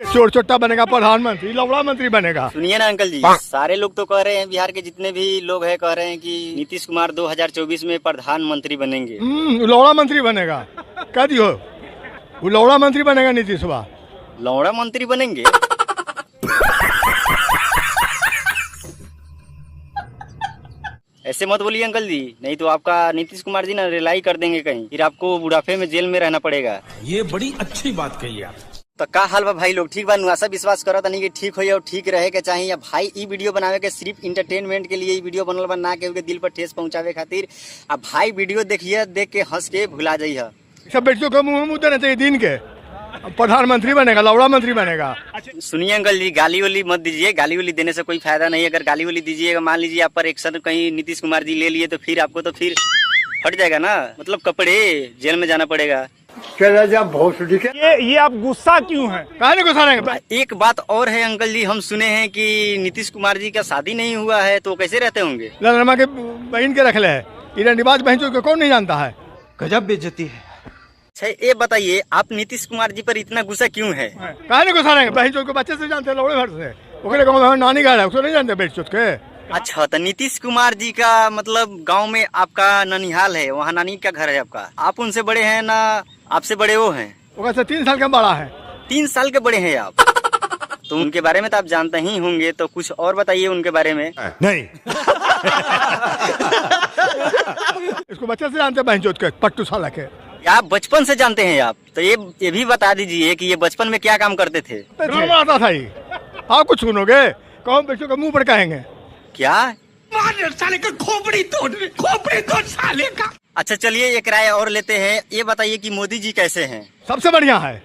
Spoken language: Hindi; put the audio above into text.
चोर चोट्टा बनेगा प्रधानमंत्री, लवड़ा मंत्री बनेगा। सुनिए ना अंकल जी, सारे लोग तो कह रहे हैं, बिहार के जितने भी लोग हैं कह रहे हैं कि नीतीश कुमार 2024 में प्रधानमंत्री बनेंगे। लवड़ा मंत्री बनेगा। कह दियो वो लवड़ा मंत्री बनेगा नीतीश कुमार। लौड़ा मंत्री बनेंगे? ऐसे मत बोलिए अंकल जी, नहीं तो आपका नीतीश कुमार जी ना रिलाई कर देंगे कहीं, फिर आपको बुढ़ापे में जेल में रहना पड़ेगा। ये बड़ी अच्छी बात कही आप। तो का हाल बा भाई लोग, ठीक बा? नुआसा विश्वास करो तनी कि ठीक होइए और ठीक रहे के चाहिए। भाई ई वीडियो बनावे के सिर्फ इंटरटेनमेंट के लिए ई वीडियो बनल बा, ना के उनके दिल पर ठेस पहुंचावे खातिर। अब भाई वीडियो देखिए, देख के हंस के भुला जाइए। सब बेटियों को मुंह देना चाहिए दिन के। प्रधानमंत्री बनेगा, लवड़ा मंत्री बनेगा। सुनिए अंकल जी, गाली वाली मत दीजिए, गाली वाली देने से कोई फायदा नहीं। अगर गाली वाली दीजिएगा, मान लीजिए आप पर एक्शन कहीं नीतीश कुमार जी ले लिए, तो फिर आपको तो फिर फट जाएगा ना, मतलब कपड़े, जेल में जाना पड़ेगा। ये आप गुस्सा क्यों है? काहे गुस्सा रहेंगे? एक बात और है अंकल जी, हम सुने हैं कि नीतीश कुमार जी का शादी नहीं हुआ है, तो कैसे रहते होंगे? ललनमा के बहन के रख ले है, रिवाज बहन को कौन नहीं जानता है। गजब बेइज्जती है। अच्छा ये बताइए, आप नीतीश कुमार जी पर इतना गुस्सा क्यों है? काहे गुस्सा रहेंगे? बहन को बच्चे से जानते हैं, लौड़े भर से। ओकरे गाँव में नानी घर है, उसको नहीं जानते बेच चुत के। अच्छा, तो नीतीश कुमार जी का मतलब गांव में आपका ननिहाल है, वहाँ नानी का घर है आपका। आप उनसे बड़े हैं ना आपसे बड़े वो हैं? वो 3 साल का बड़ा है। 3 साल के बड़े हैं आप? तो उनके बारे में तो आप जानते ही होंगे, तो कुछ और बताइए उनके बारे में। नहीं। इसको बच्चे से जानते हैं, बहन चोत के पट्टू साला के। आप बचपन से जानते हैं आप? तो ये भी बता दीजिए कि ये बचपन में क्या काम करते थे? आता था ये। आप कुछ सुनोगे, कौन बच्चों के मुंह पर कहेंगे क्या? साले का खोपड़ी तोड़ साले का। अच्छा चलिए एक राय और लेते हैं, ये बताइए कि मोदी जी कैसे हैं? सबसे बढ़िया है।